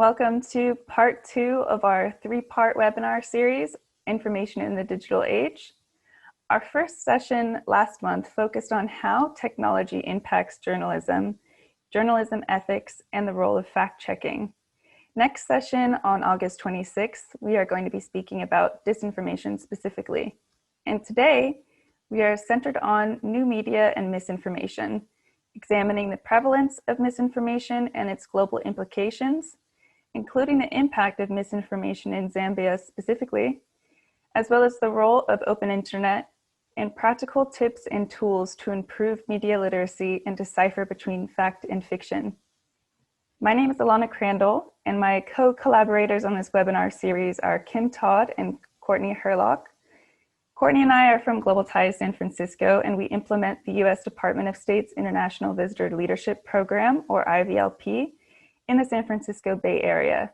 Welcome to part 2 of our 3-part webinar series, Information in the Digital Age. Our first session last month focused on how technology impacts journalism, journalism ethics, and the role of fact-checking. Next session on August 26th, we are going to be speaking about disinformation specifically. And today, we are centered on new media and misinformation, examining the prevalence of misinformation and its global implications, including the impact of misinformation in Zambia specifically, as well as the role of open internet and practical tips and tools to improve media literacy and decipher between fact and fiction. My name is Alannah Crandall, and my co-collaborators on this webinar series are Kim Todd and Courtney Herlock. Courtney and I are from Global Ties San Francisco, and we implement the U.S. Department of State's International Visitor Leadership Program, or IVLP, in the San Francisco Bay Area.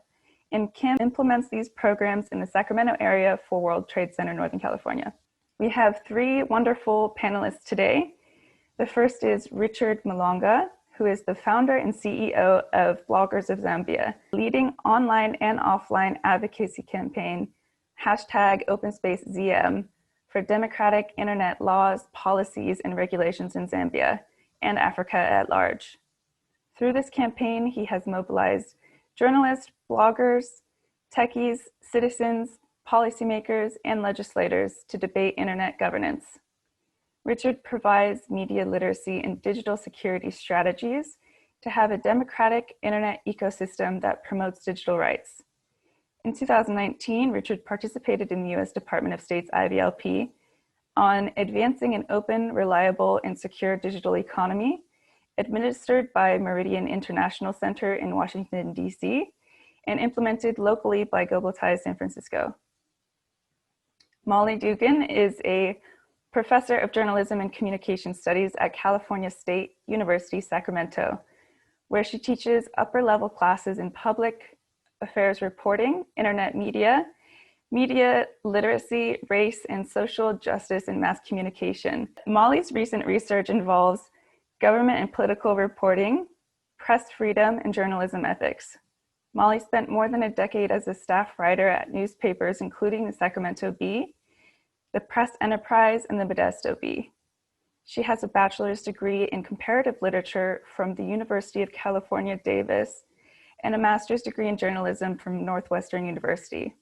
And Kim implements these programs in the Sacramento area for World Trade Center, Northern California. We have 3 wonderful panelists today. The first is Richard Mulonga, who is the founder and CEO of Bloggers of Zambia, leading online and offline advocacy campaign, #OpenSpaceZM, for democratic internet laws, policies, and regulations in Zambia and Africa at large. Through this campaign, he has mobilized journalists, bloggers, techies, citizens, policymakers, and legislators to debate internet governance. Richard provides media literacy and digital security strategies to have a democratic internet ecosystem that promotes digital rights. In 2019, Richard participated in the U.S. Department of State's IVLP on advancing an open, reliable, and secure digital economy, administered by Meridian International Center in Washington, D.C., and implemented locally by Global Ties San Francisco. Molly Dugan is a professor of journalism and communication studies at California State University, Sacramento, where she teaches upper-level classes in public affairs reporting, internet media, media literacy, race, and social justice and mass communication. Molly's recent research involves government and political reporting, press freedom, and journalism ethics. Molly spent more than a decade as a staff writer at newspapers, including the Sacramento Bee, the Press Enterprise, and the Modesto Bee. She has a bachelor's degree in comparative literature from the University of California, Davis, and a master's degree in journalism from Northwestern University.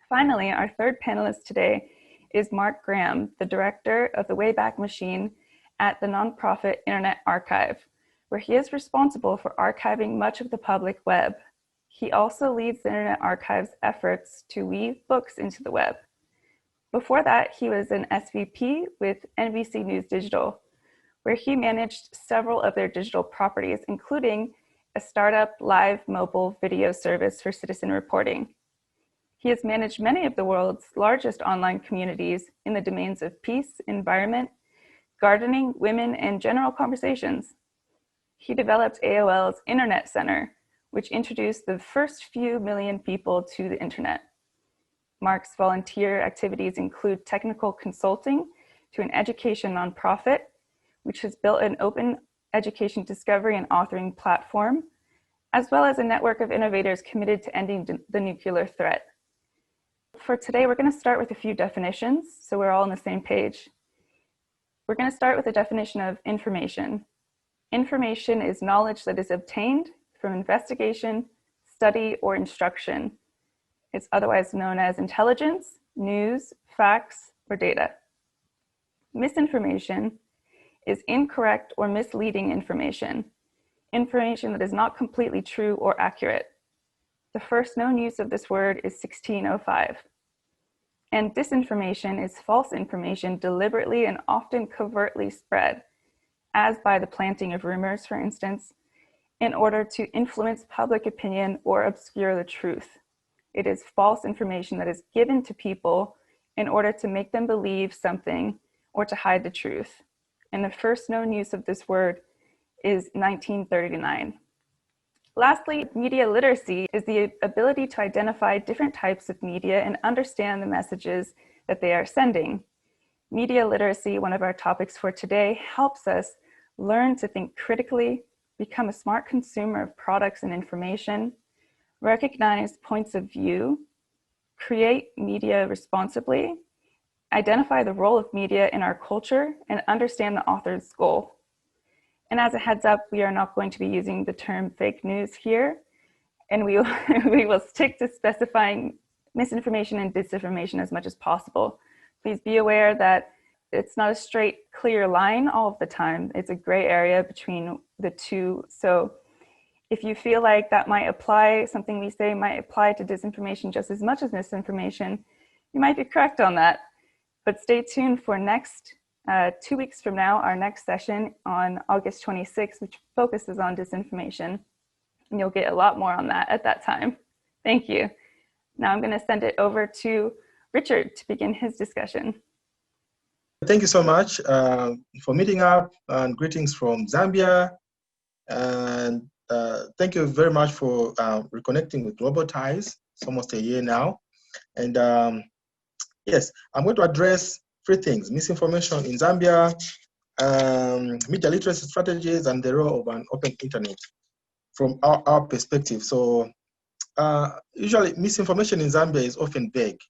Finally, our third panelist today is Mark Graham, the director of the Wayback Machine at the nonprofit Internet Archive, where he is responsible for archiving much of the public web. He also leads the Internet Archive's efforts to weave books into the web. Before that, he was an SVP with NBC News Digital, where he managed several of their digital properties, including a startup live mobile video service for citizen reporting. He has managed many of the world's largest online communities in the domains of peace, environment, gardening, women, and general conversations. He developed AOL's Internet Center, which introduced the first few million people to the internet. Mark's volunteer activities include technical consulting to an education nonprofit, which has built an open education discovery and authoring platform, as well as a network of innovators committed to ending the nuclear threat. For today, we're going to start with a few definitions, so we're all on the same page. We're going to start with a definition of information. Information is knowledge that is obtained from investigation, study, or instruction. It's otherwise known as intelligence, news, facts, or data. Misinformation is incorrect or misleading information, information that is not completely true or accurate. The first known use of this word is 1605. And disinformation is false information deliberately and often covertly spread, as by the planting of rumors, for instance, in order to influence public opinion or obscure the truth. It is false information that is given to people in order to make them believe something or to hide the truth. And the first known use of this word is 1939. Lastly, media literacy is the ability to identify different types of media and understand the messages that they are sending. Media literacy, one of our topics for today, helps us learn to think critically, become a smart consumer of products and information, recognize points of view, create media responsibly, identify the role of media in our culture, and understand the author's goal. And as a heads up, we are not going to be using the term fake news here, and we will stick to specifying misinformation and disinformation as much as possible. Please be aware that it's not a straight, clear line all of the time. It's a gray area between the two. So if you feel like that might apply, something we say might apply to disinformation just as much as misinformation, you might be correct on that. But stay tuned for next 2 weeks from now, our next session on August 26th, which focuses on disinformation. And you'll get a lot more on that at that time. Thank you. Now I'm going to send it over to Richard to begin his discussion. Thank you so much for meeting up, and greetings from Zambia. And thank you very much for reconnecting with Global Ties. It's almost a year now. And yes, I'm going to address 3 things: misinformation in Zambia, media literacy strategies, and the role of an open internet from our perspective. So usually misinformation in Zambia is often vague.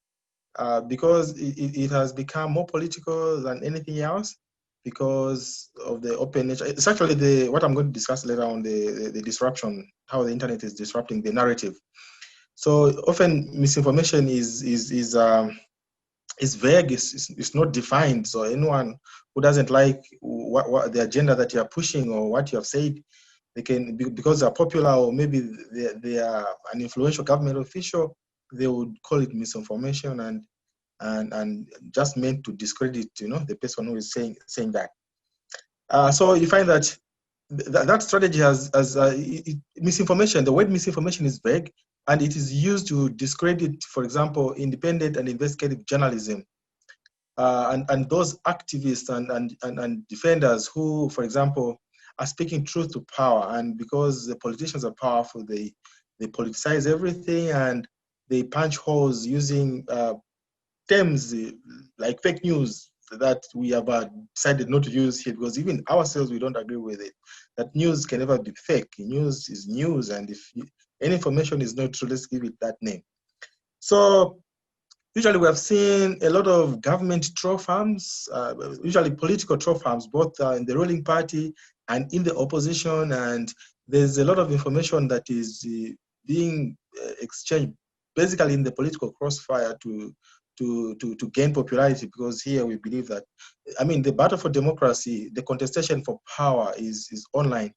Because it has become more political than anything else because of the open nature. It's actually what I'm going to discuss later on, the disruption, how the internet is disrupting the narrative. So often misinformation is vague, it's not defined. So anyone who doesn't like what the agenda that you're pushing or what you have said, they can, because they're popular or maybe they are an influential government official, they would call it misinformation and just meant to discredit, the person who is saying that. So you find that that strategy has misinformation. The word misinformation is vague, and it is used to discredit, for example, independent and investigative journalism, and those activists and defenders who, for example, are speaking truth to power. And because the politicians are powerful, they politicize everything and they punch holes using terms like fake news that we have decided not to use here, because even ourselves, we don't agree with it. That news can never be fake. News is news, and if any information is not true, let's give it that name. So usually we have seen a lot of government troll farms, usually political troll farms, both in the ruling party and in the opposition, and there's a lot of information that is being exchanged basically in the political crossfire to gain popularity, because here we believe that, the battle for democracy, the contestation for power is online,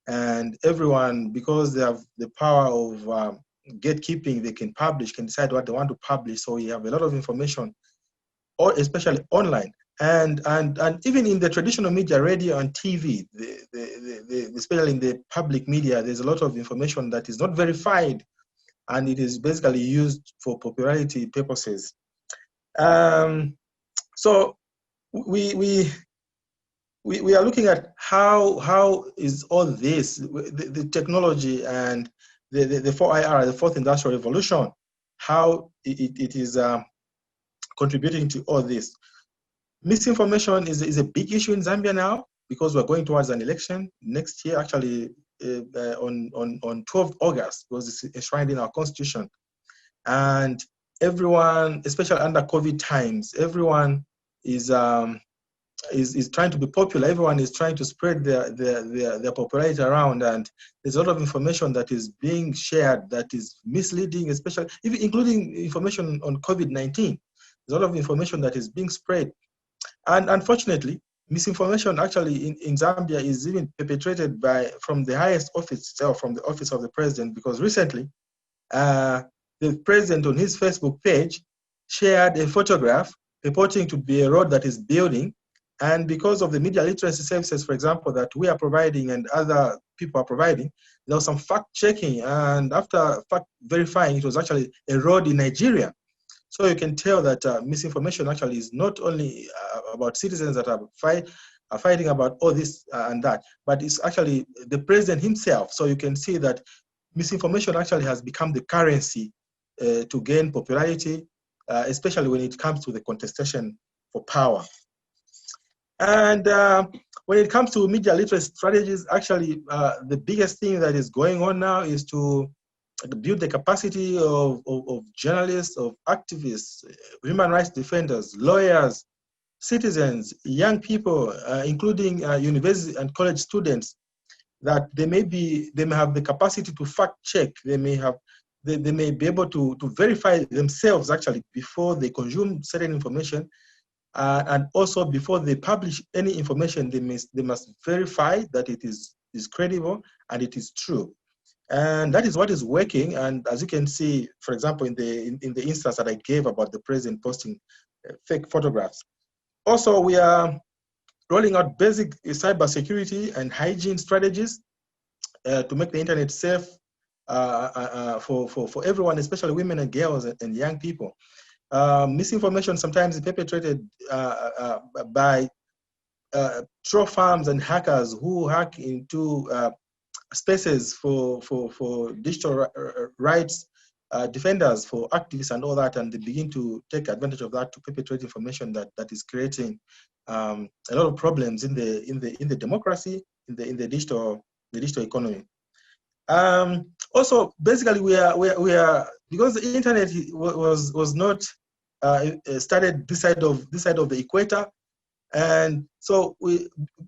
and everyone, because they have the power of gatekeeping, they can decide what they want to publish. So you have a lot of information, or especially online, and even in the traditional media, radio and TV, especially in the public media, there's a lot of information that is not verified, and it is basically used for popularity purposes. So we are looking at how is all this, the technology and the 4IR, the fourth industrial revolution, how it is contributing to all this. Misinformation is a big issue in Zambia now, because we're going towards an election next year, actually on 12th August, because it's enshrined in our constitution. And everyone, especially under COVID times, everyone is trying to be popular. Everyone is trying to spread their popularity around, and there's a lot of information that is being shared that is misleading, especially even including information on COVID-19. There's a lot of information that is being spread, and unfortunately, misinformation actually in Zambia is even perpetrated from the highest office itself, from the office of the president, because recently the president on his Facebook page shared a photograph purporting to be a road that is building. And because of the media literacy services, for example, that we are providing and other people are providing, there was some fact checking. And after fact verifying, it was actually a road in Nigeria. So you can tell that misinformation actually is not only about citizens that are fighting about all this and that, but it's actually the president himself. So you can see that misinformation actually has become the currency to gain popularity, especially when it comes to the contestation for power. And when it comes to media literacy strategies, actually the biggest thing that is going on now is to build the capacity of journalists, of activists, human rights defenders, lawyers, citizens, young people, including university and college students, that they may have the capacity to fact check. They may be able to verify themselves actually before they consume certain information, and also before they publish any information, they must verify that it is credible and it is true. And that is what is working. And as you can see, for example, in the instance that I gave about the president posting fake photographs. Also, we are rolling out basic cybersecurity and hygiene strategies to make the internet safe for everyone, especially women and girls and young people. Misinformation sometimes is perpetrated by troll farms and hackers who hack into spaces for digital rights defenders, for activists and all that, and they begin to take advantage of that to perpetrate information that is creating a lot of problems in the democracy, in the digital economy. Also, basically, we are because the internet was not started this side of the equator, and so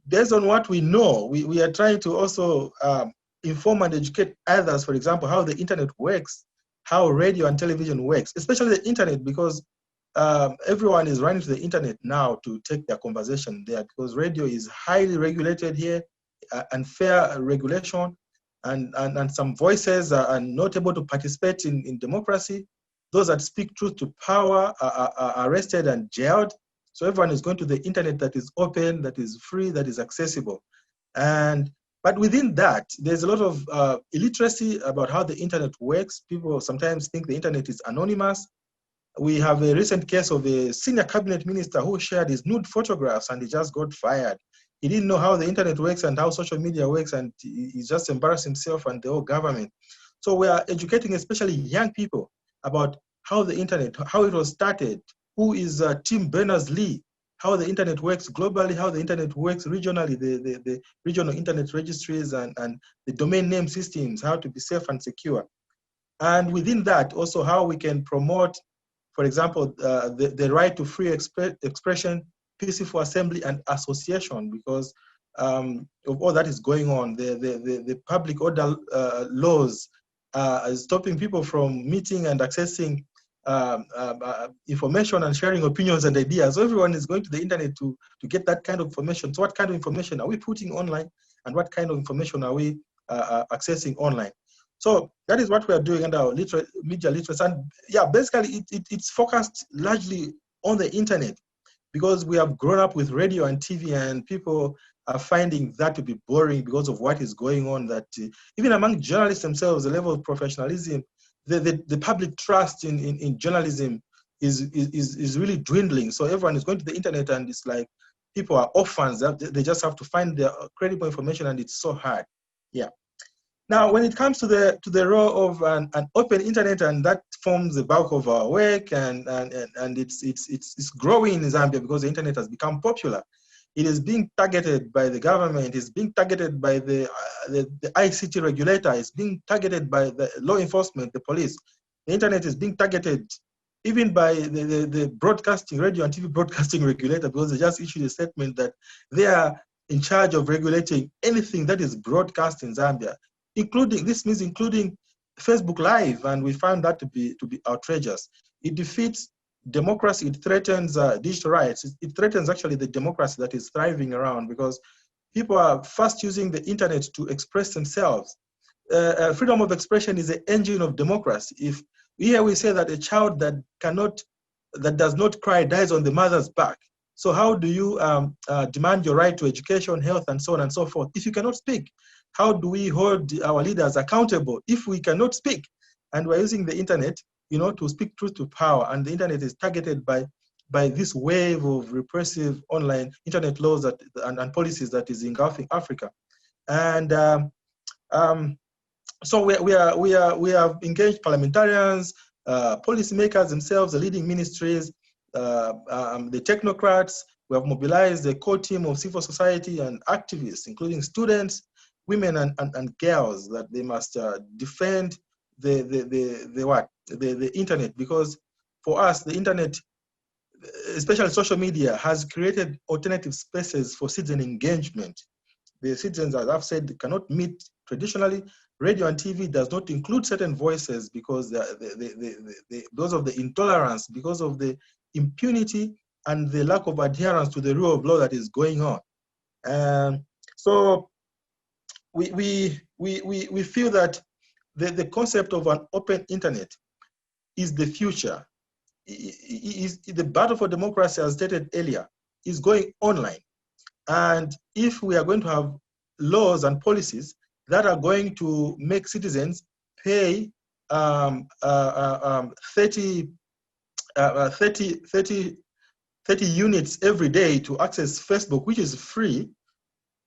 based on what we know, we are trying to also inform and educate others. For example, how the internet works, how radio and television works, especially the internet, because everyone is running to the internet now to take their conversation there, because radio is highly regulated here, unfair regulation, and some voices are not able to participate in democracy. Those that speak truth to power are arrested and jailed. So everyone is going to the internet that is open, that is free, that is accessible. But within that, there's a lot of illiteracy about how the internet works. People sometimes think the internet is anonymous. We have a recent case of a senior cabinet minister who shared his nude photographs and he just got fired. He didn't know how the internet works and how social media works, and he just embarrassed himself and the whole government. So we are educating especially young people about how the internet, how it was started, who is Tim Berners-Lee, how the internet works globally, how the internet works regionally, the regional internet registries and the domain name systems, how to be safe and secure. And within that, also how we can promote, for example, the right to free expression, peaceful assembly and association, because of all that is going on. The public order laws are stopping people from meeting and accessing information and sharing opinions and ideas. So everyone is going to the internet to get that kind of information. So what kind of information are we putting online, and what kind of information are we accessing online? So that is what we are doing under our media literacy. And yeah, basically it's focused largely on the internet, because we have grown up with radio and TV, and people are finding that to be boring because of what is going on. That even among journalists themselves, the level of professionalism, the public trust in journalism is really dwindling. So everyone is going to the internet, and it's like people are orphans. They just have to find their credible information, and it's so hard. Yeah. Now, when it comes to the role of an open internet, and that forms the bulk of our work, and it's growing in Zambia because the internet has become popular. It is being targeted by the government. It's being targeted by the ICT regulator. It's being targeted by the law enforcement, the police. The internet is being targeted even by the broadcasting, radio and TV broadcasting regulator, because they just issued a statement that they are in charge of regulating anything that is broadcast in Zambia, including Facebook Live, and we found that to be outrageous. It defeats democracy. It threatens digital rights. It threatens actually the democracy that is thriving around, because people are first using the internet to express themselves. Freedom of expression is the engine of democracy. If here we say that a child that does not cry dies on the mother's back, so how do you demand your right to education, health, and so on and so forth if you cannot speak? How do we hold our leaders accountable if we cannot speak? And we're using the internet, to speak truth to power. And the internet is targeted by this wave of repressive online internet laws and policies that is engulfing Africa. And so we have engaged parliamentarians, policymakers themselves, the leading ministries, the technocrats. We have mobilized a core team of civil society and activists, including students, women and girls, that they must defend the internet, because for us, the internet, especially social media, has created alternative spaces for citizen engagement. The citizens, as I've said, cannot meet traditionally. Radio and TV does not include certain voices because because of the intolerance, because of the impunity and the lack of adherence to the rule of law that is going on. So we feel that the concept of an open internet is the future. The battle for democracy, as stated earlier, is going online. And if we are going to have laws and policies that are going to make citizens pay 30 units every day to access Facebook, which is free,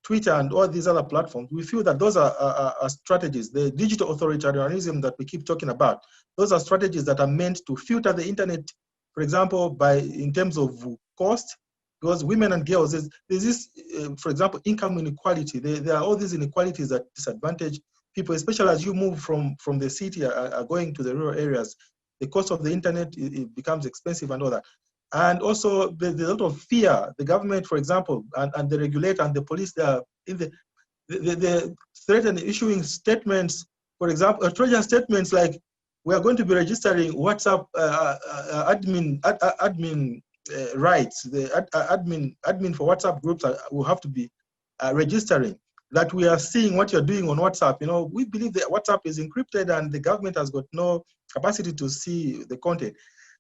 Twitter and all these other platforms, we feel that those are strategies. The digital authoritarianism that we keep talking about, those are strategies that are meant to filter the internet, for example, in terms of cost, because women and girls, there's this, for example, income inequality. There are all these inequalities that disadvantage people, especially as you move from the city going to the rural areas. The cost of the internet, it becomes expensive and all that. And also, there's a lot of fear. The government, for example, and the regulator and the police, they are they threaten issuing statements, for example, Trojan statements like, we are going to be registering WhatsApp admin rights. The admin for WhatsApp groups will have to be registering that we are seeing what you're doing on WhatsApp. You know, we believe that WhatsApp is encrypted and the government has got no capacity to see the content.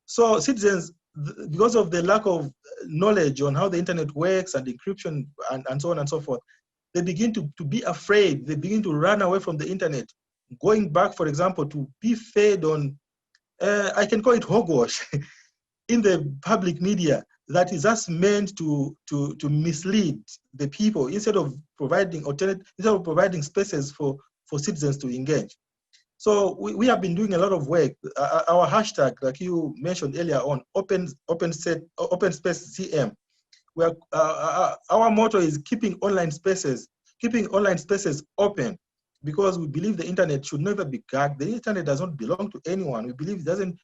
So citizens, because of the lack of knowledge on how the internet works and encryption and so on and so forth, they begin to be afraid. They begin to run away from the internet, going back, for example, to be fed on, I can call it hogwash, in the public media that is just meant to mislead the people instead of providing spaces for citizens to engage. So we have been doing a lot of work. Our hashtag, like you mentioned earlier on, open space CM, where our motto is keeping online spaces open, because we believe the internet should never be gagged. The internet does not belong to anyone. We believe it doesn't.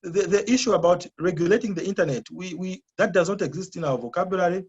The issue about regulating the internet, that does not exist in our vocabulary.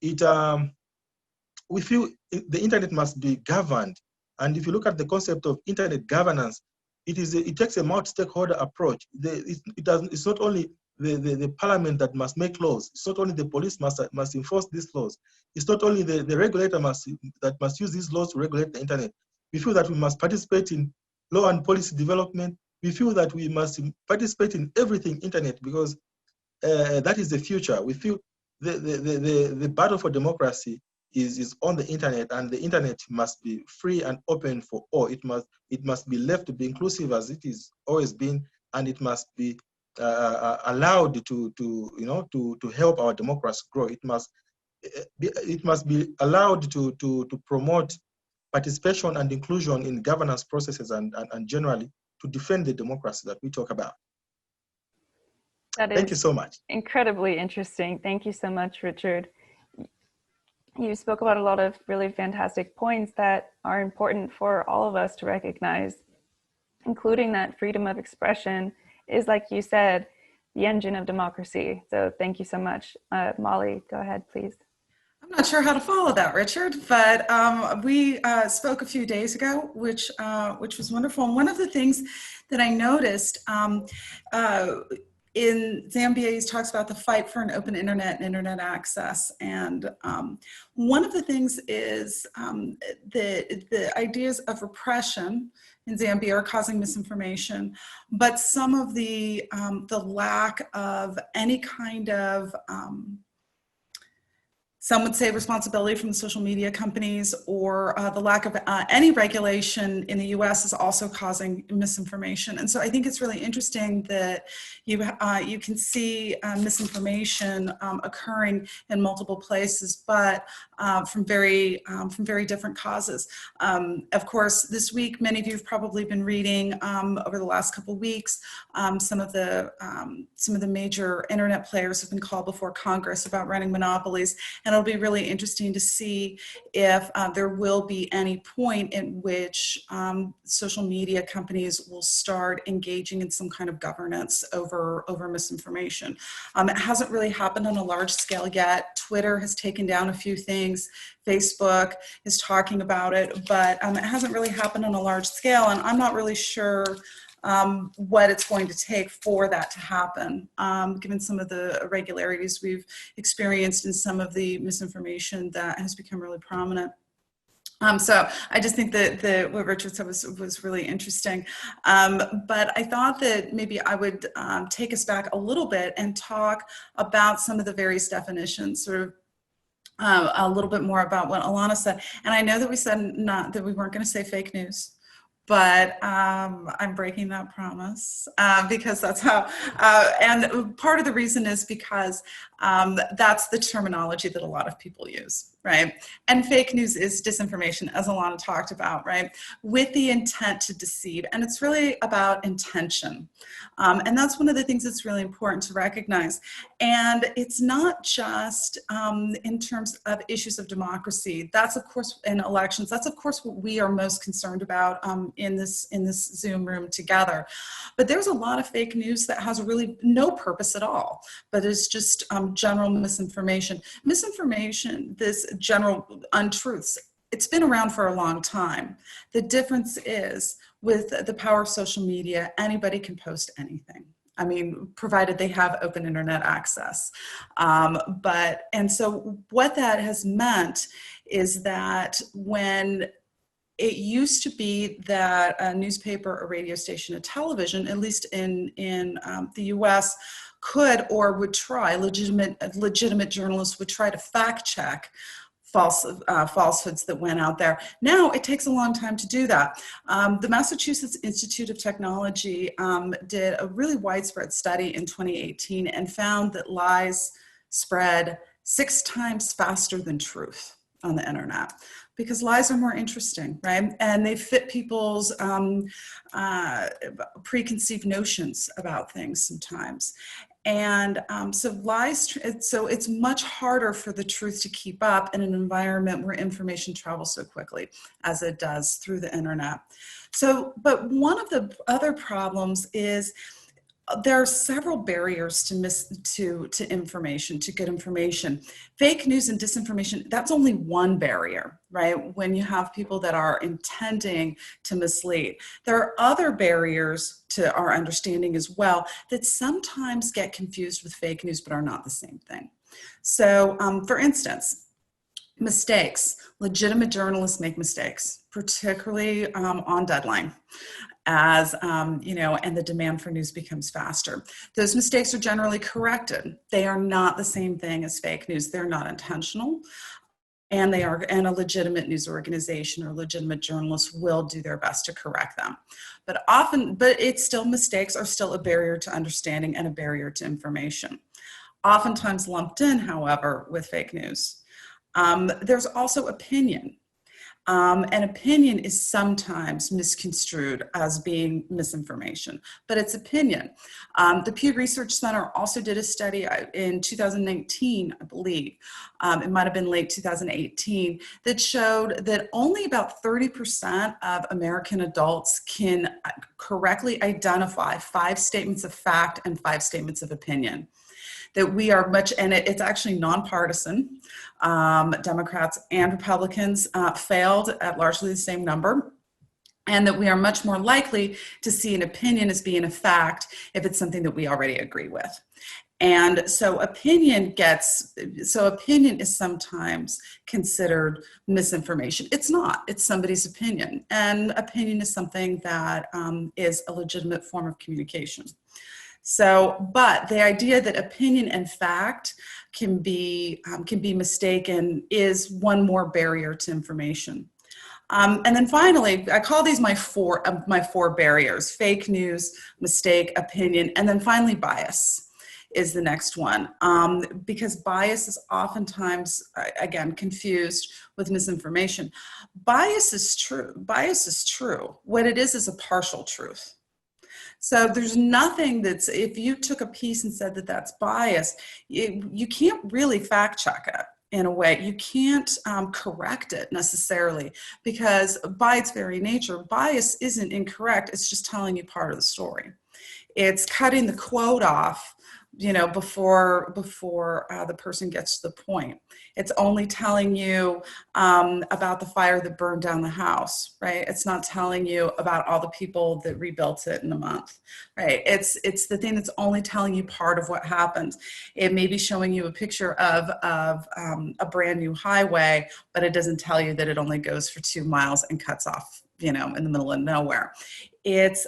We feel the internet must be governed. And if you look at the concept of internet governance, it takes a multi-stakeholder approach. It's not only the parliament that must make laws. It's not only the police must enforce these laws. It's not only the regulator that must use these laws to regulate the internet. We feel that we must participate in law and policy development. We feel that we must participate in everything internet, because that is the future. We feel the battle for democracy is on the internet, and the internet must be free and open for all. It must be left to be inclusive as it is always been, and it must be allowed to help our democracy grow. It must be allowed to promote participation and inclusion in governance processes and generally to defend the democracy that we talk about. Thank you so much. Incredibly interesting. Thank you so much, Richard. You spoke about a lot of really fantastic points that are important for all of us to recognize, including that freedom of expression is, like you said, the engine of democracy. So thank you so much. Molly, go ahead, please. I'm not sure how to follow that, Richard, but we spoke a few days ago, which was wonderful. And one of the things that I noticed in Zambia, he talks about the fight for an open internet and internet access. And one of the things is the ideas of repression in Zambia are causing misinformation, but some of the lack of any kind of some would say responsibility from the social media companies, or the lack of any regulation in the US is also causing misinformation. And so I think it's really interesting that you can see misinformation occurring in multiple places, but from very different causes. Of course, this week, many of you have probably been reading over the last couple of weeks, some of the major internet players have been called before Congress about running monopolies. And it'll be really interesting to see if there will be any point in which social media companies will start engaging in some kind of governance over misinformation. It hasn't really happened on a large scale yet. Twitter has taken down a few things. Facebook is talking about it, but it hasn't really happened on a large scale, and I'm not really sure what it's going to take for that to happen, given some of the irregularities we've experienced in some of the misinformation that has become really prominent. So I just think that what Richard said was really interesting. But I thought that maybe I would take us back a little bit and talk about some of the various definitions, sort of a little bit more about what Alannah said. And I know that we said that we weren't going to say fake news, but I'm breaking that promise because that's how, and part of the reason is because that's the terminology that a lot of people use, right? And fake news is disinformation, as Alannah talked about, right? With the intent to deceive, and it's really about intention. And that's one of the things that's really important to recognize. And it's not just in terms of issues of democracy. That's, of course, in elections, that's, of course, what we are most concerned about in this Zoom room together. But there's a lot of fake news that has really no purpose at all, but is just general misinformation. Misinformation, this general untruths, it's been around for a long time. The difference is with the power of social media, anybody can post anything. I mean, provided they have open internet access. And so what that has meant is that when it used to be that a newspaper, a radio station, a television, at least in the US, could or would try, legitimate journalists would try to fact check falsehoods that went out there. Now it takes a long time to do that. The Massachusetts Institute of Technology did a really widespread study in 2018 and found that lies spread 6 times faster than truth on the internet, because lies are more interesting, right? And they fit people's preconceived notions about things sometimes. And so it's much harder for the truth to keep up in an environment where information travels so quickly as it does through the internet. So, but one of the other problems is there are several barriers to information, to good information. Fake news and disinformation, that's only one barrier, right? When you have people that are intending to mislead. There are other barriers to our understanding as well that sometimes get confused with fake news but are not the same thing. So for instance, mistakes. Legitimate journalists make mistakes, particularly on deadline, as and the demand for news becomes faster. Those mistakes are generally corrected. They are not the same thing as fake news. They're not intentional, and a legitimate news organization or legitimate journalists will do their best to correct them. But it's still, mistakes are still a barrier to understanding and a barrier to information. Oftentimes lumped in, however, with fake news. There's also opinion. An opinion is sometimes misconstrued as being misinformation, but it's opinion. The Pew Research Center also did a study in 2019, I believe, it might have been late 2018, that showed that only about 30% of American adults can correctly identify 5 statements of fact and 5 statements of opinion. That we are and it's actually nonpartisan. Democrats and Republicans failed at largely the same number, and that we are much more likely to see an opinion as being a fact if it's something that we already agree with. And so opinion is sometimes considered misinformation. It's not, it's somebody's opinion. And opinion is something that is a legitimate form of communication. So, but the idea that opinion and fact can be mistaken is one more barrier to information. And then finally, I call these my four barriers: fake news, mistake, opinion, and then finally bias is the next one. Because bias is oftentimes, again, confused with misinformation. Bias is true. Bias is true. What it is a partial truth. So there's nothing if you took a piece and said that that's biased, you can't really fact check it. in a way. You can't correct it necessarily, because by its very nature, bias isn't incorrect. It's just telling you part of the story. It's cutting the quote off, you know, before the person gets to the point. It's only telling you about the fire that burned down the house, right? It's not telling you about all the people that rebuilt it in a month, right? It's the thing that's only telling you part of what happened. It may be showing you a picture of a brand new highway, but it doesn't tell you that it only goes for 2 miles and cuts off, you know, in the middle of nowhere. It's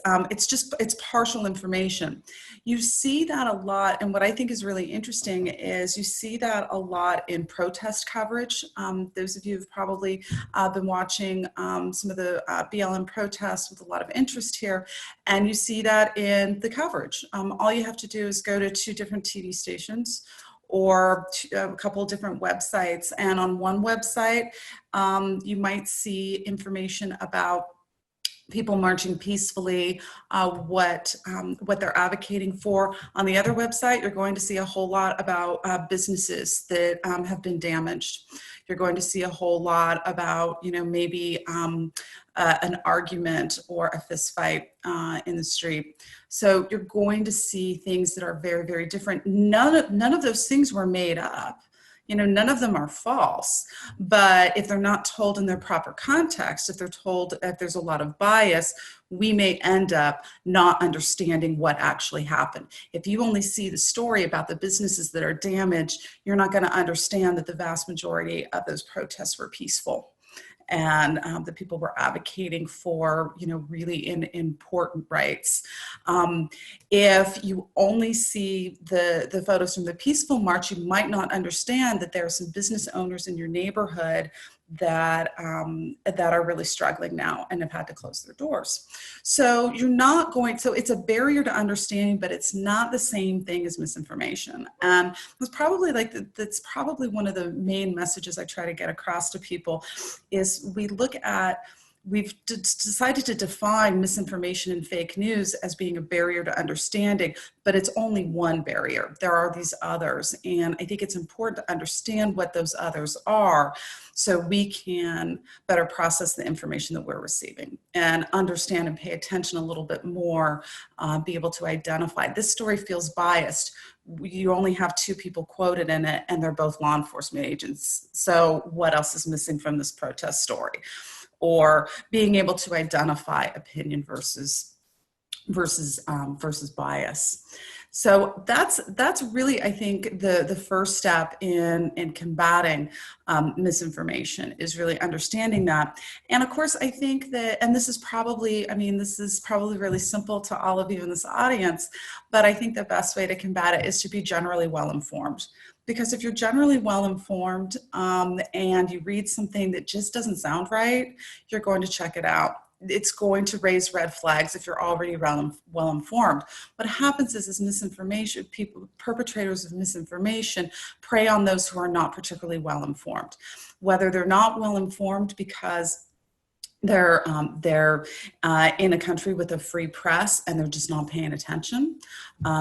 partial information. You see that a lot, and what I think is really interesting is you see that a lot in protest coverage. Those of you who've probably been watching some of the BLM protests with a lot of interest here, and you see that in the coverage. All you have to do is go to 2 different TV stations or a couple of different websites, and on one website, you might see information about people marching peacefully, what they're advocating for. On the other website, you're going to see a whole lot about businesses that have been damaged. You're going to see a whole lot about, you know, maybe an argument or a fist fight in the street. So you're going to see things that are very, very different. None of those things were made up. You know, none of them are false, but if they're not told in their proper context, if they're told, if there's a lot of bias, we may end up not understanding what actually happened. If you only see the story about the businesses that are damaged, you're not going to understand that the vast majority of those protests were peaceful. And the people were advocating for, you know, really important rights. If you only see the photos from the peaceful march, you might not understand that there are some business owners in your neighborhood that are really struggling now and have had to close their doors. So you're not going, so it's a barrier to understanding, but it's not the same thing as misinformation. And it's probably that's probably one of the main messages I try to get across to people is we've decided to define misinformation and fake news as being a barrier to understanding, but it's only one barrier. There are these others, and I think it's important to understand what those others are so we can better process the information that we're receiving and understand and pay attention a little bit more, be able to identify. This story feels biased. You only have 2 people quoted in it, and they're both law enforcement agents. So what else is missing from this protest story? Or being able to identify opinion versus bias. So that's really, I think, the first step in combating misinformation is really understanding that. And of course, I think that, and this is probably really simple to all of you in this audience, but I think the best way to combat it is to be generally well informed. Because if you're generally well informed and you read something that just doesn't sound right, you're going to check it out. It's going to raise red flags if you're already well informed. What happens is misinformation, perpetrators of misinformation prey on those who are not particularly well informed. Whether they're not well informed because they're in a country with a free press and they're just not paying attention.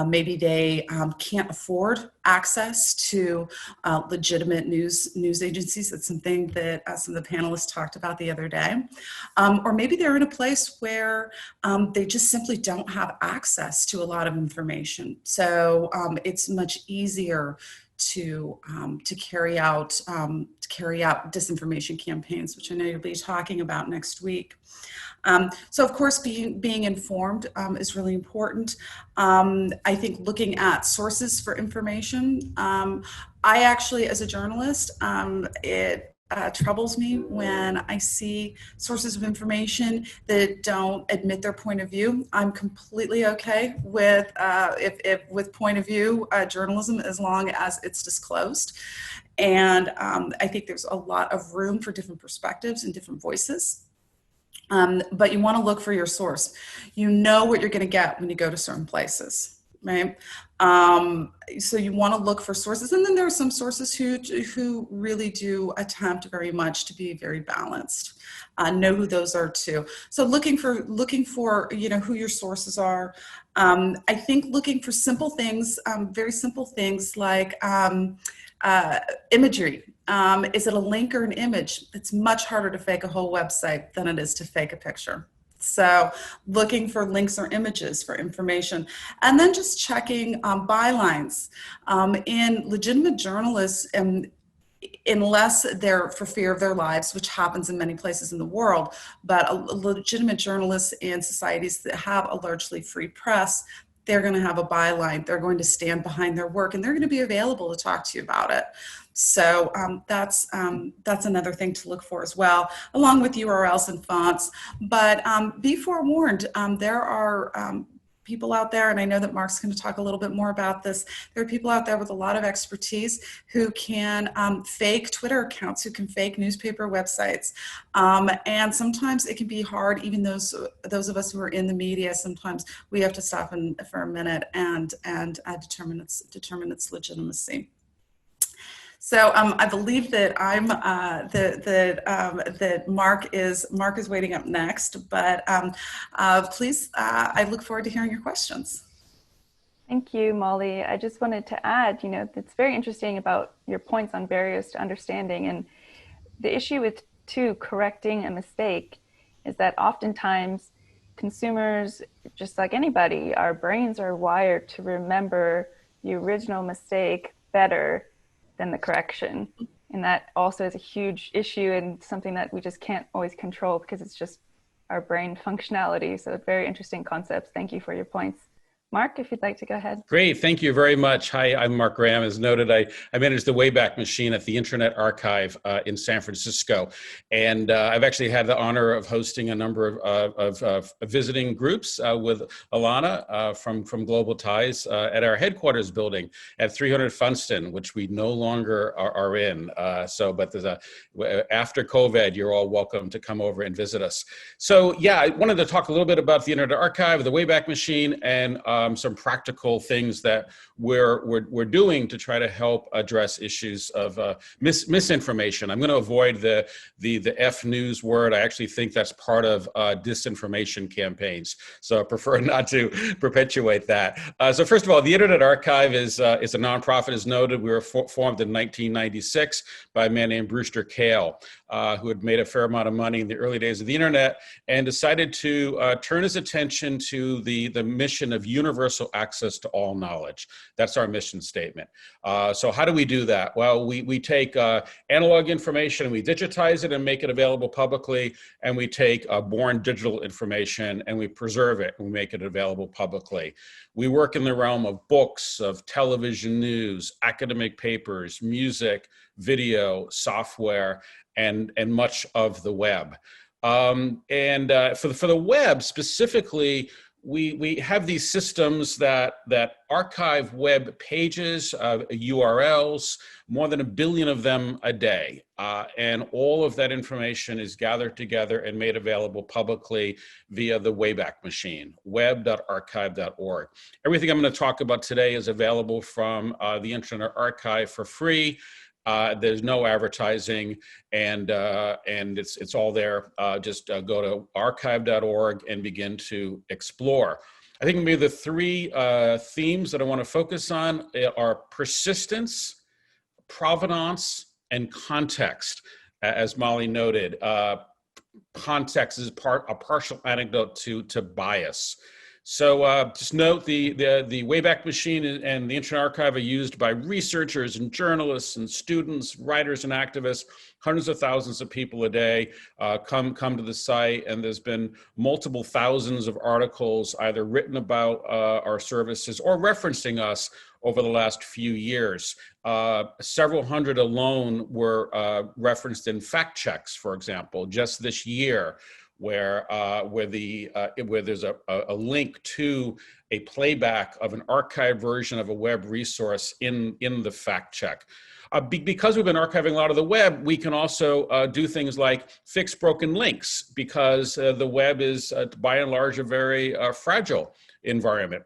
Maybe they can't afford access to legitimate news agencies. That's something that some of the panelists talked about the other day. Or maybe they're in a place where they just simply don't have access to a lot of information. So it's much easier to carry out disinformation campaigns, which I know you'll be talking about next week. So of course, being informed is really important. I think looking at sources for information. I actually, as a journalist, it troubles me when I see sources of information that don't admit their point of view. I'm completely okay with with point of view journalism as long as it's disclosed. And I think there's a lot of room for different perspectives and different voices. But you want to look for your source. You know what you're going to get when you go to certain places. Right. So you want to look for sources, and then there are some sources who really do attempt very much to be very balanced. Know who those are too. So looking for who your sources are. I think looking for simple things, very simple things like imagery. Is it a link or an image? It's much harder to fake a whole website than it is to fake a picture. So looking for links or images for information, and then just checking bylines. In legitimate journalists, unless they're for fear of their lives, which happens in many places in the world, but legitimate journalists in societies that have a largely free press, they're going to have a byline. They're going to stand behind their work, and they're going to be available to talk to you about it. So that's another thing to look for as well, along with URLs and fonts. But be forewarned, there are people out there, and I know that Mark's going to talk a little bit more about this. There are people out there with a lot of expertise who can fake Twitter accounts, who can fake newspaper websites. And sometimes it can be hard, even those of us who are in the media, sometimes we have to stop for a minute and determine its legitimacy. So I believe that that Mark is waiting up next, but please, I look forward to hearing your questions. Thank you, Molly. I just wanted to add, it's very interesting about your points on barriers to understanding, and the issue with correcting a mistake is that oftentimes consumers, just like anybody, our brains are wired to remember the original mistake better than the correction. And that also is a huge issue and something that we just can't always control because it's just our brain functionality. So very interesting concepts. Thank you for your points. Mark, if you'd like to go ahead. Great, thank you very much. Hi, I'm Mark Graham. As noted, I manage the Wayback Machine at the Internet Archive in San Francisco. And I've actually had the honor of hosting a number of visiting groups with Alannah from Global Ties at our headquarters building at 300 Funston, which we no longer are in. But there's after COVID, you're all welcome to come over and visit us. So yeah, I wanted to talk a little bit about the Internet Archive, the Wayback Machine, and some practical things that we're doing to try to help address issues of misinformation. I'm going to avoid the F news word. I actually think that's part of disinformation campaigns, so I prefer not to perpetuate that. So first of all, the Internet Archive is a nonprofit, as noted. We were formed in 1996 by a man named Brewster Kahle, who had made a fair amount of money in the early days of the internet and decided to turn his attention to the mission of universal access to all knowledge. That's our mission statement. So how do we do that? Well, we take analog information and we digitize it and make it available publicly, and we take born digital information and we preserve it and we make it available publicly. We work in the realm of books, of television news, academic papers, music, video, software, and much of the web. For the web specifically, we have these systems that archive web pages, URLs, more than 1 billion of them a day. And all of that information is gathered together and made available publicly via the Wayback Machine, web.archive.org. Everything I'm going to talk about today is available from the Internet Archive for free. There's no advertising, and it's all there. Just go to archive.org and begin to explore. I think maybe the three themes that I want to focus on are persistence, provenance, and context. As Molly noted, context is a partial antidote to bias. So just note the Wayback Machine and the Internet Archive are used by researchers and journalists and students, writers and activists. Hundreds of thousands of people a day come to the site, and there's been multiple thousands of articles either written about our services or referencing us over the last few years. Several hundred alone were referenced in fact checks, for example, just this year, where there's a link to a playback of an archived version of a web resource in the fact check. Because we've been archiving a lot of the web, we can also do things like fix broken links, because the web is by and large a very fragile environment.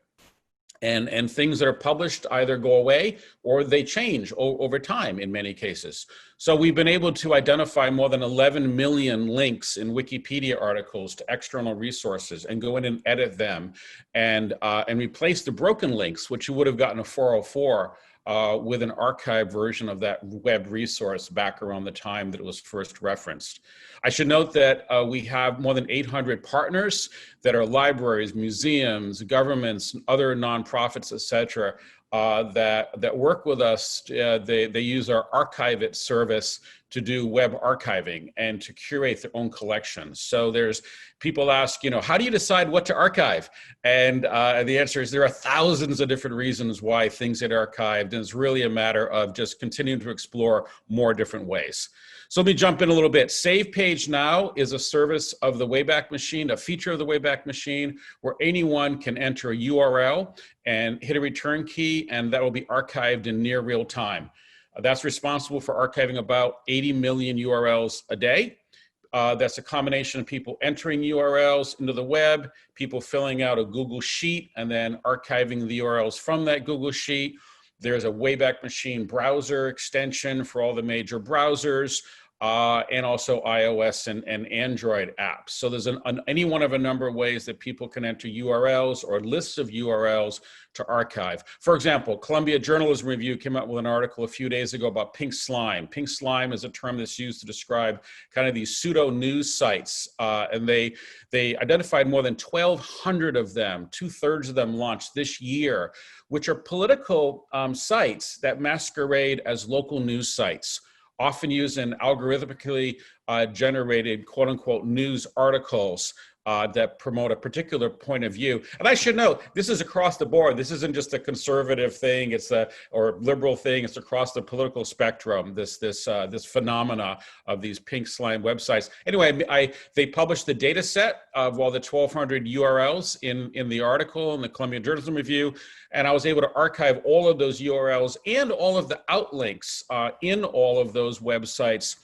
And things that are published either go away or they change over time in many cases. So we've been able to identify more than 11 million links in Wikipedia articles to external resources and go in and edit them and replace the broken links, which you would have gotten a 404 with an archived version of that web resource back around the time that it was first referenced. I should note that we have more than 800 partners that are libraries, museums, governments, other nonprofits, et cetera, that work with us. They use our Archive It service to do web archiving and to curate their own collections. So there's people ask, how do you decide what to archive? And the answer is there are thousands of different reasons why things get archived, and it's really a matter of just continuing to explore more different ways. So let me jump in a little bit. Save Page Now is a service of the Wayback Machine, a feature of the Wayback Machine, where anyone can enter a URL and hit a return key, and that will be archived in near real time. That's responsible for archiving about 80 million URLs a day. That's a combination of people entering URLs into the web, people filling out a Google Sheet, and then archiving the URLs from that Google Sheet. There's a Wayback Machine browser extension for all the major browsers, and also iOS and Android apps. So there's any one of a number of ways that people can enter URLs or lists of URLs to archive. For example, Columbia Journalism Review came out with an article a few days ago about pink slime. Pink slime is a term that's used to describe kind of these pseudo news sites. And they identified more than 1,200 of them, 2/3 of them launched this year, which are political sites that masquerade as local news sites, often using algorithmically generated quote unquote news articles that promote a particular point of view. And I should note, this is across the board. This isn't just a conservative thing, or liberal thing. It's across the political spectrum, this phenomena of these pink slime websites. Anyway, they published the data set of all the 1,200 URLs in the article in the Columbia Journalism Review, and I was able to archive all of those URLs and all of the outlinks in all of those websites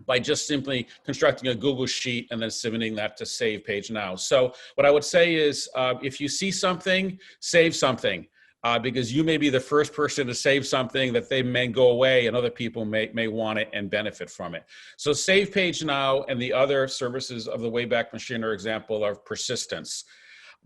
by just simply constructing a Google Sheet and then submitting that to Save Page Now. So what I would say is, if you see something, save something, because you may be the first person to save something that they may go away and other people may want it and benefit from it. So Save Page Now and the other services of the Wayback Machine are example of persistence.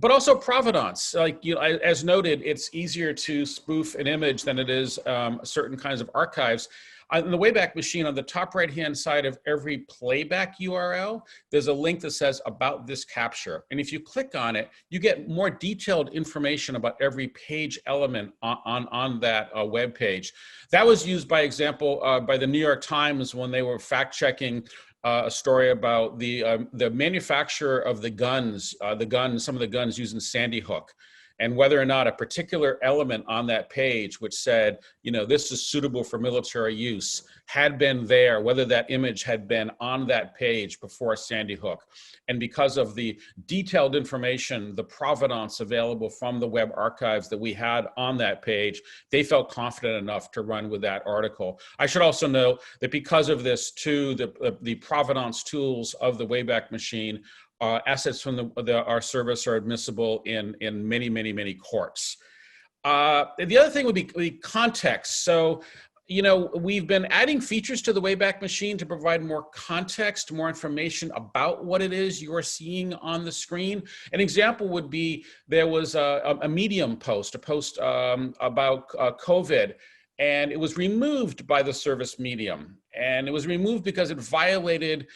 But also provenance, as noted, it's easier to spoof an image than it is certain kinds of archives. In the Wayback Machine, on the top right-hand side of every playback URL, there's a link that says about this capture. And if you click on it, you get more detailed information about every page element on that web page. That was used, by example, by the New York Times when they were fact-checking a story about the manufacturer of the guns, some of the guns used in Sandy Hook, and whether or not a particular element on that page which said, this is suitable for military use, had been there, whether that image had been on that page before Sandy Hook. And because of the detailed information, the provenance available from the web archives that we had on that page, they felt confident enough to run with that article. I should also note that because of this too, the provenance tools of the Wayback Machine, assets from our service are admissible in many, many, many courts. The other thing would be context. So, we've been adding features to the Wayback Machine to provide more context, more information about what it is you are seeing on the screen. An example would be, there was a Medium post, about COVID, and it was removed by the service Medium. And it was removed because it violated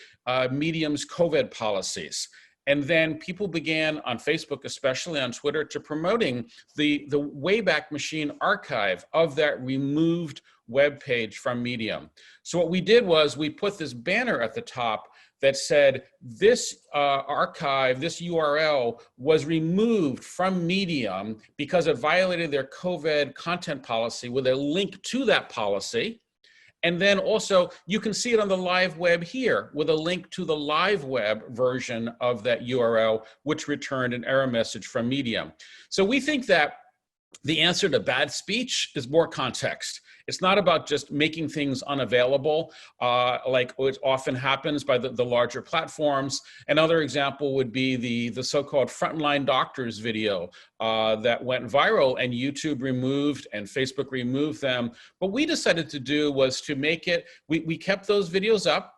Medium's COVID policies. And then people began on Facebook, especially on Twitter, to promoting the Wayback Machine archive of that removed web page from Medium. So what we did was we put this banner at the top that said, this archive, this URL was removed from Medium because it violated their COVID content policy, with a link to that policy. And then also, you can see it on the live web here with a link to the live web version of that URL, which returned an error message from Medium. So we think that the answer to bad speech is more context. It's not about just making things unavailable, like it often happens by the larger platforms. Another example would be the so-called Frontline Doctors video that went viral, and YouTube removed and Facebook removed them. What we decided to do was to make it, we kept those videos up,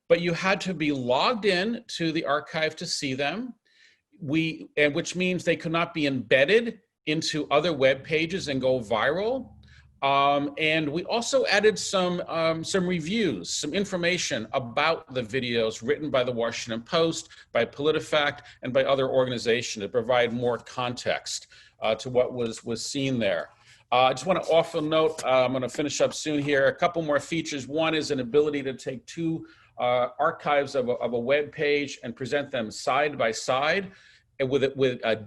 but you had to be logged in to the archive to see them, which means they could not be embedded into other web pages and go viral. And we also added some reviews, some information about the videos written by the Washington Post, by PolitiFact, and by other organizations to provide more context to what was seen there. I just want to also note, I'm going to finish up soon here, a couple more features. One is an ability to take two archives of a web page and present them side by side, and with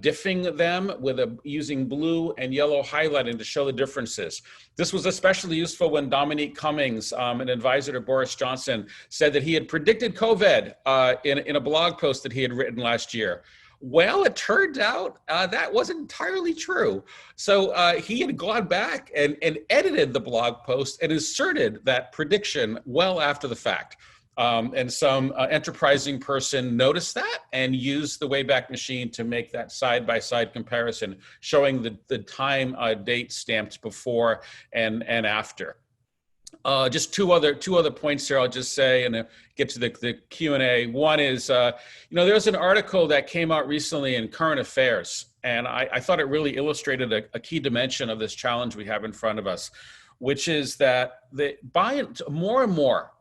diffing them using blue and yellow highlighting to show the differences. This was especially useful when Dominique Cummings, an advisor to Boris Johnson, said that he had predicted COVID in a blog post that he had written last year. Well, it turned out that wasn't entirely true. So he had gone back and edited the blog post and inserted that prediction well after the fact. And some enterprising person noticed that and used the Wayback Machine to make that side-by-side comparison, showing the time date stamped before and after. Just two other points here I'll just say, and get to the Q&A. One is, there's an article that came out recently in Current Affairs, and I thought it really illustrated a key dimension of this challenge we have in front of us, which is that more and more,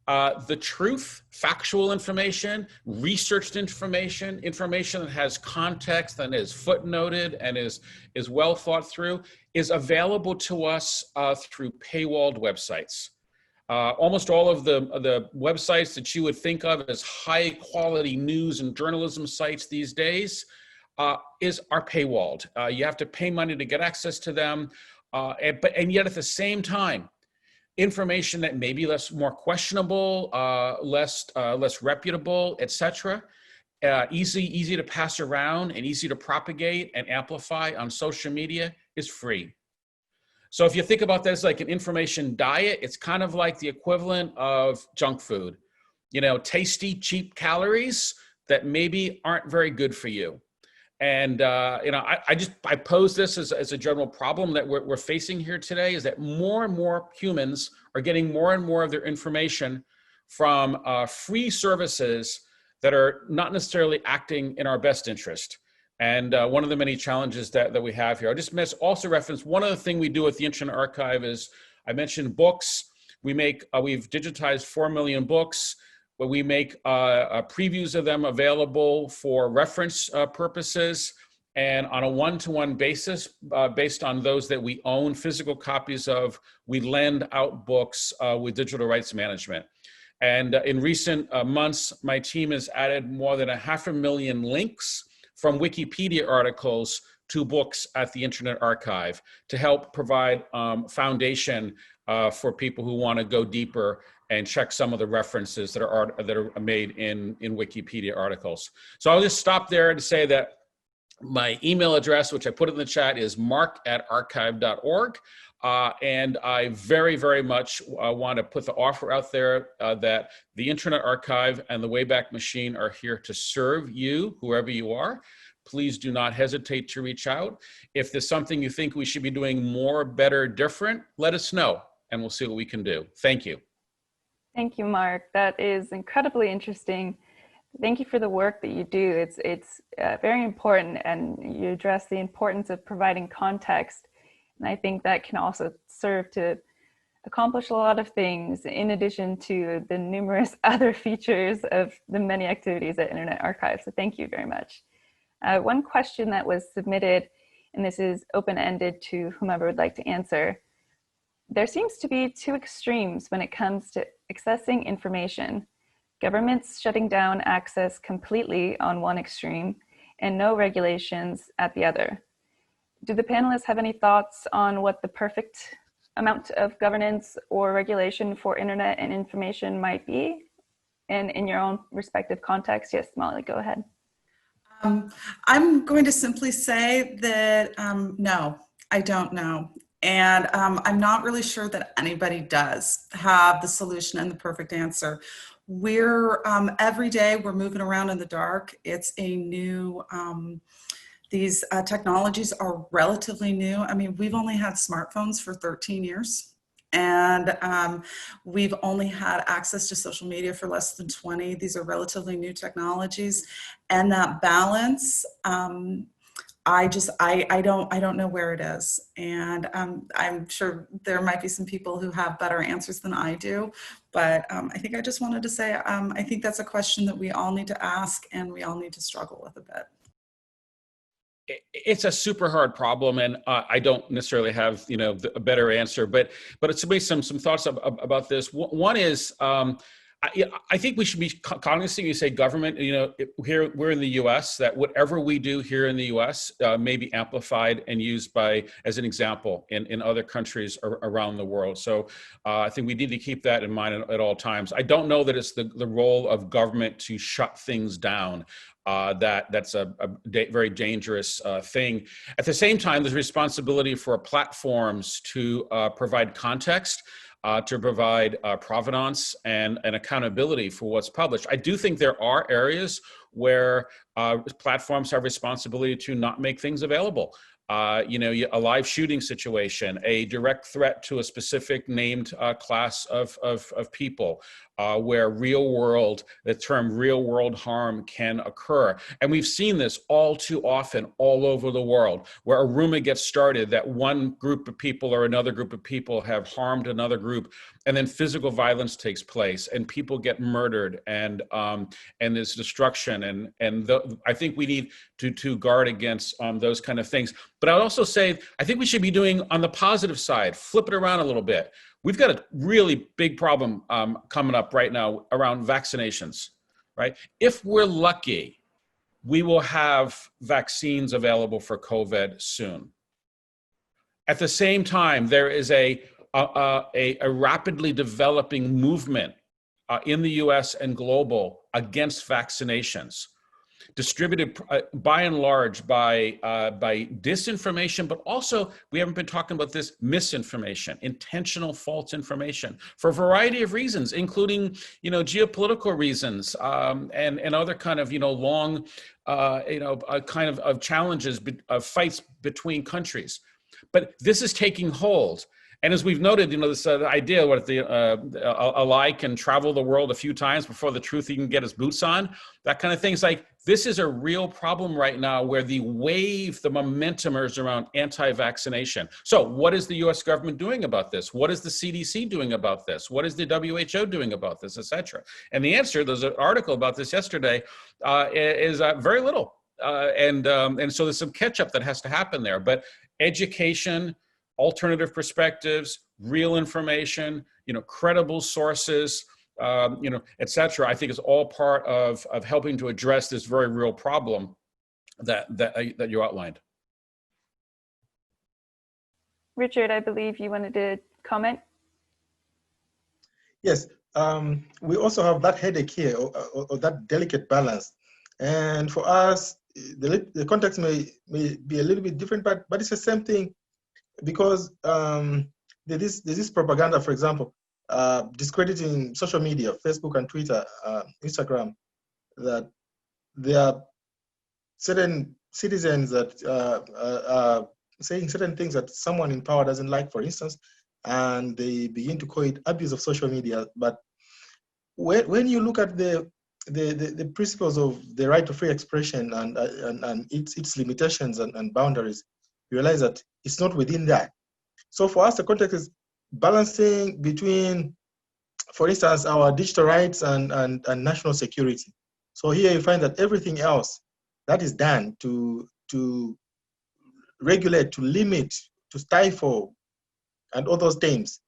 the truth, factual information, researched information that has context and is footnoted and is well thought through, is available to us through paywalled websites. Almost all of the websites that you would think of as high quality news and journalism sites these days are paywalled. You have to pay money to get access to them, and yet at the same time, information that may be more questionable, less reputable, etc., easy to pass around and easy to propagate and amplify on social media is free. So if you think about this like an information diet, it's kind of like the equivalent of junk food. Tasty, cheap calories that maybe aren't very good for you. And I pose this as a general problem that we're facing here today, is that more and more humans are getting more and more of their information from free services that are not necessarily acting in our best interest. And one of the many challenges that we have here, I just also reference one other thing we do at the Internet Archive is, I mentioned books. We've digitized 4 million books. Where we make previews of them available for reference purposes, and on a one-to-one basis, based on those that we own physical copies of, we lend out books with digital rights management. And in recent months, my team has added more than 500,000 links from Wikipedia articles to books at the Internet Archive to help provide foundation for people who want to go deeper and check some of the references that are made in Wikipedia articles. So I'll just stop there to say that my email address, which I put in the chat, is mark@archive.org. And I very, very much want to put the offer out there that the Internet Archive and the Wayback Machine are here to serve you, whoever you are. Please do not hesitate to reach out. If there's something you think we should be doing more, better, different, let us know, and we'll see what we can do. Thank you. Thank you, Mark. That is incredibly interesting. Thank you for the work that you do. It's very important, and you address the importance of providing context. And I think that can also serve to accomplish a lot of things in addition to the numerous other features of the many activities at Internet Archive. So thank you very much. One question that was submitted, and this is open-ended to whomever would like to answer. There seems to be two extremes when it comes to accessing information. Governments shutting down access completely on one extreme and no regulations at the other. Do the panelists have any thoughts on what the perfect amount of governance or regulation for internet and information might be? And in your own respective context? Yes, Molly, go ahead. I'm going to simply say that no, I don't know. And I'm not really sure that anybody does have the solution and the perfect answer. We're every day we're moving around in the dark. It's a new, these technologies are relatively new. I mean, we've only had smartphones for 13 years. And we've only had access to social media for less than 20. These are relatively new technologies. And that balance, I don't know where it is. And I'm sure there might be some people who have better answers than I do. But I think I just wanted to say, I think that's a question that we all need to ask and we all need to struggle with a bit. It's a super hard problem, and I don't necessarily have a better answer. But it's some thoughts about this. One is I think we should be cognizant. You say government. Here we're in the U.S. that whatever we do here in the U.S. May be amplified and used as an example in other countries around the world. So I think we need to keep that in mind at all times. I don't know that it's the role of government to shut things down. That's a very dangerous thing. At the same time, there's responsibility for platforms to provide context, to provide provenance and accountability for what's published. I do think there are areas where platforms have responsibility to not make things available. A live shooting situation, a direct threat to a specific named class of people, where the term real world harm can occur. And we've seen this all too often all over the world, where a rumor gets started that one group of people or another group of people have harmed another group, and then physical violence takes place and people get murdered, and there's destruction. I think we need to guard against those kind of things. But I would also say, I think we should be doing on the positive side, flip it around a little bit. We've got a really big problem coming up right now around vaccinations, right? If we're lucky, we will have vaccines available for COVID soon. At the same time, there is a rapidly developing movement in the US and global against vaccinations, distributed by and large by disinformation, but also, we haven't been talking about this, misinformation, intentional false information, for a variety of reasons, including geopolitical reasons and other kind of long kind of challenges, of fights between countries. But this is taking hold. And as we've noted, this idea a lie can travel the world a few times before the truth he can get his boots on, that kind of thing. It's like, this is a real problem right now, where the momentum is around anti-vaccination. So what is the US government doing about this? What is the CDC doing about this? What is the WHO doing about this, et cetera? And the answer, there's an article about this yesterday, is very little. And so there's some catch up that has to happen there. But education, alternative perspectives, real information, credible sources, et cetera, I think is all part of helping to address this very real problem that you outlined. Richard, I believe you wanted to comment. Yes, we also have that headache here, or that delicate balance. And for us, the context may be a little bit different, but it's the same thing. Because there's this propaganda, for example, discrediting social media, Facebook and Twitter, Instagram, that there are certain citizens that are saying certain things that someone in power doesn't like, for instance, and they begin to call it abuse of social media. But when you look at the principles of the right to free expression and its limitations and boundaries, you realize that it's not within that. So for us, the context is balancing between, for instance, our digital rights and national security. So here you find that everything else that is done to regulate, to limit, to stifle, and all those things,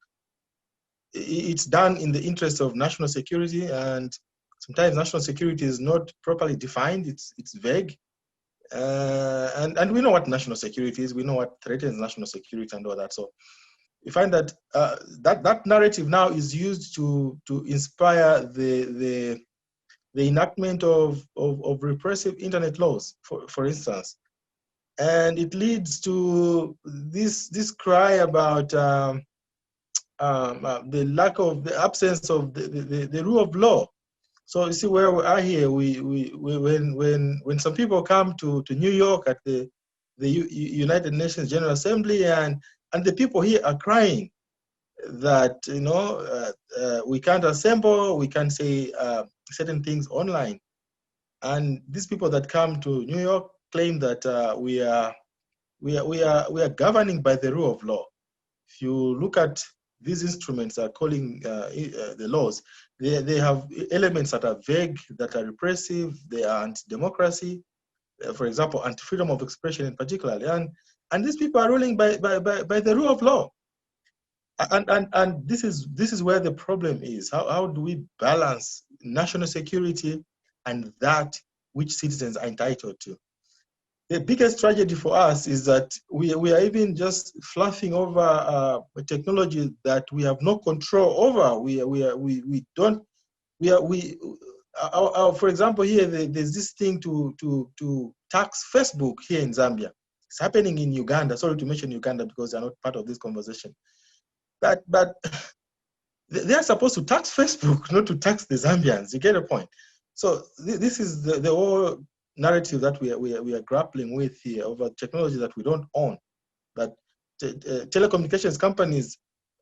it's done in the interest of national security. And sometimes national security is not properly defined, it's vague. And we know what national security is. We know what threatens national security and all that. So you find that that narrative now is used to inspire the enactment of repressive internet laws, for instance, and it leads to this cry about the absence of the rule of law. So you see where we are here. When some people come to New York at the United Nations General Assembly, and the people here are crying that we can't assemble, we can't say certain things online, and these people that come to New York claim that we are governing by the rule of law. If you look at these instruments are calling the laws, they have elements that are vague, that are repressive, they are anti-democracy, for example, anti-freedom of expression in particular, and these people are ruling by the rule of law. And this is where the problem is. How do we balance national security and that which citizens are entitled to? The biggest tragedy for us is that we are even just fluffing over a technology that we have no control over. For example, here there's this thing to tax Facebook here in Zambia. It's happening in Uganda. Sorry to mention Uganda because they're not part of this conversation. But they are supposed to tax Facebook, not to tax the Zambians. You get a point. So this is the whole narrative that we are grappling with here over technology that we don't own. That telecommunications companies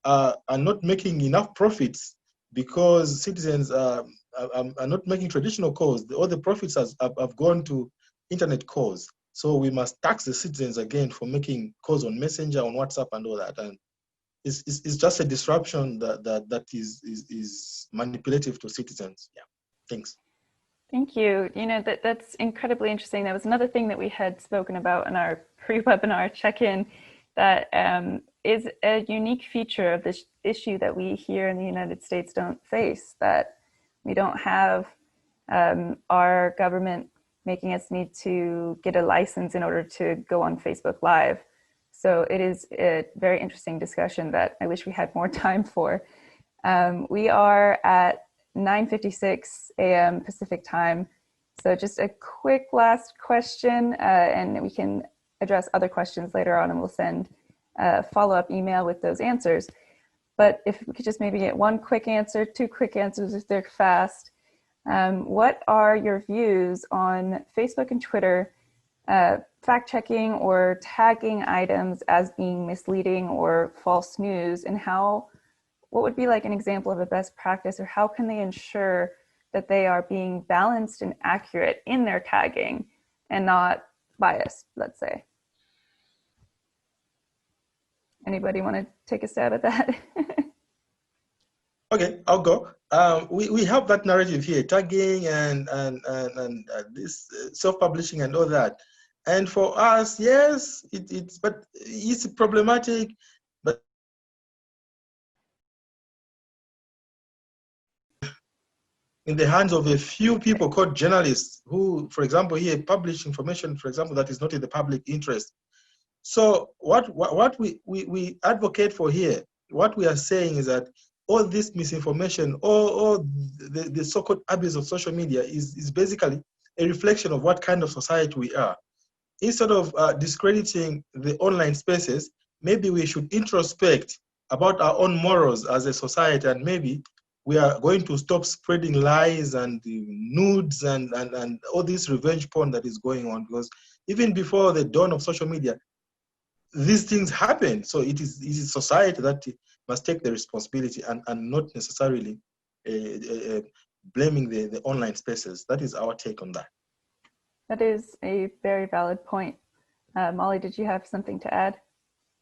are not making enough profits because citizens are not making traditional calls. All the profits have gone to internet calls. So we must tax the citizens again for making calls on Messenger, on WhatsApp, and all that. And it's just a disruption that is manipulative to citizens. Yeah, thanks. Thank you. You know, that's incredibly interesting. That was another thing that we had spoken about in our pre-webinar check-in, that is a unique feature of this issue that we here in the United States don't face, that we don't have our government making us need to get a license in order to go on Facebook Live. So it is a very interesting discussion that I wish we had more time for. We are at 9:56 a.m. Pacific time. So just a quick last question, and we can address other questions later on, and we'll send a follow-up email with those answers. But if we could just maybe get one quick answer, two quick answers if they're fast. What are your views on Facebook and Twitter fact-checking or tagging items as being misleading or false news, and what would be like an example of a best practice, or how can they ensure that they are being balanced and accurate in their tagging and not biased, let's say? Anybody want to take a stab at that? Okay, I'll go. We have that narrative here, tagging and this self-publishing and all that. And for us, yes, it's problematic. But in the hands of a few people called journalists who, for example, here publish information, for example, that is not in the public interest. So what we advocate for here, what we are saying is that all this misinformation, all the so-called abuse of social media is basically a reflection of what kind of society we are. Instead of discrediting the online spaces, maybe we should introspect about our own morals as a society, and maybe we are going to stop spreading lies and nudes and all this revenge porn that is going on, because even before the dawn of social media, these things happen. So it is society that must take the responsibility and not necessarily blaming the online spaces. That is our take on that. That is a very valid point. Molly, did you have something to add?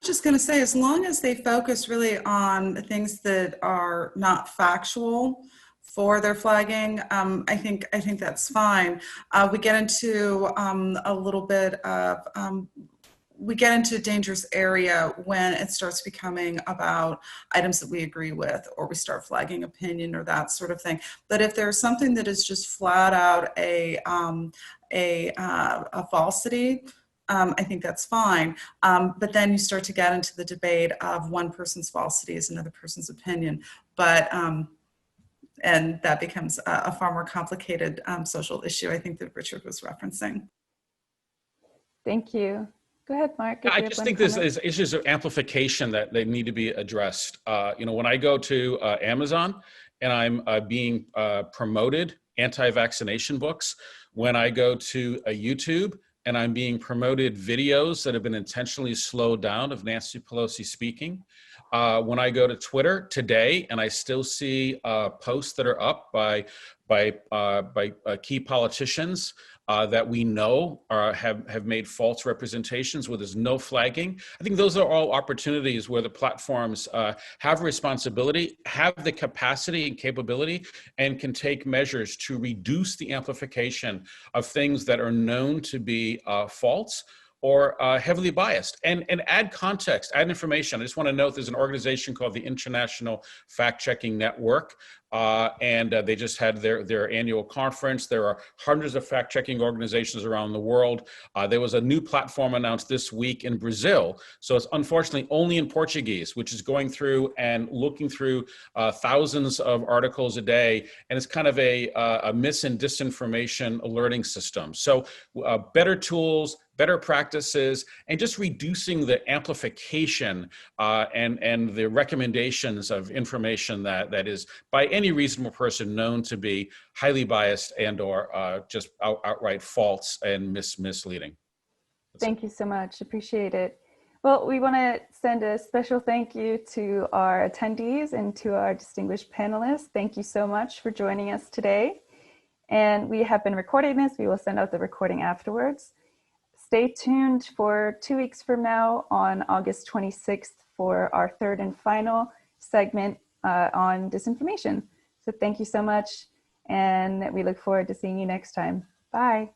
Just going to say, as long as they focus really on things that are not factual for their flagging, I think that's fine. We get into a little bit of we get into a dangerous area when it starts becoming about items that we agree with, or we start flagging opinion or that sort of thing. But if there's something that is just flat out a falsity, I think that's fine. But then you start to get into the debate of one person's falsity is another person's opinion. But and that becomes a far more complicated social issue, I think, that Richard was referencing. Thank you. Go ahead, Mark. I just think there's issues of amplification that they need to be addressed. When I go to Amazon and I'm being promoted anti-vaccination books, when I go to YouTube and I'm being promoted videos that have been intentionally slowed down of Nancy Pelosi speaking, when I go to Twitter today and I still see posts that are up by key politicians that we know have made false representations where there's no flagging. I think those are all opportunities where the platforms have responsibility, have the capacity and capability, and can take measures to reduce the amplification of things that are known to be false or heavily biased, and add context, add information. I just want to note there's an organization called the International Fact-Checking Network, and they just had their annual conference. There are hundreds of fact-checking organizations around the world. There was a new platform announced this week in Brazil, so it's unfortunately only in Portuguese, which is going through and looking through thousands of articles a day, and it's kind of a mis and disinformation alerting system. So better tools, better practices, and just reducing the amplification and the recommendations of information that is by any reasonable person known to be highly biased and or just outright false and misleading. Thank you so much, appreciate it. Well, we want to send a special thank you to our attendees and to our distinguished panelists. Thank you so much for joining us today. And we have been recording this. We will send out the recording afterwards. Stay tuned for 2 weeks from now on August 26th for our third and final segment on disinformation. So thank you so much, and we look forward to seeing you next time. Bye.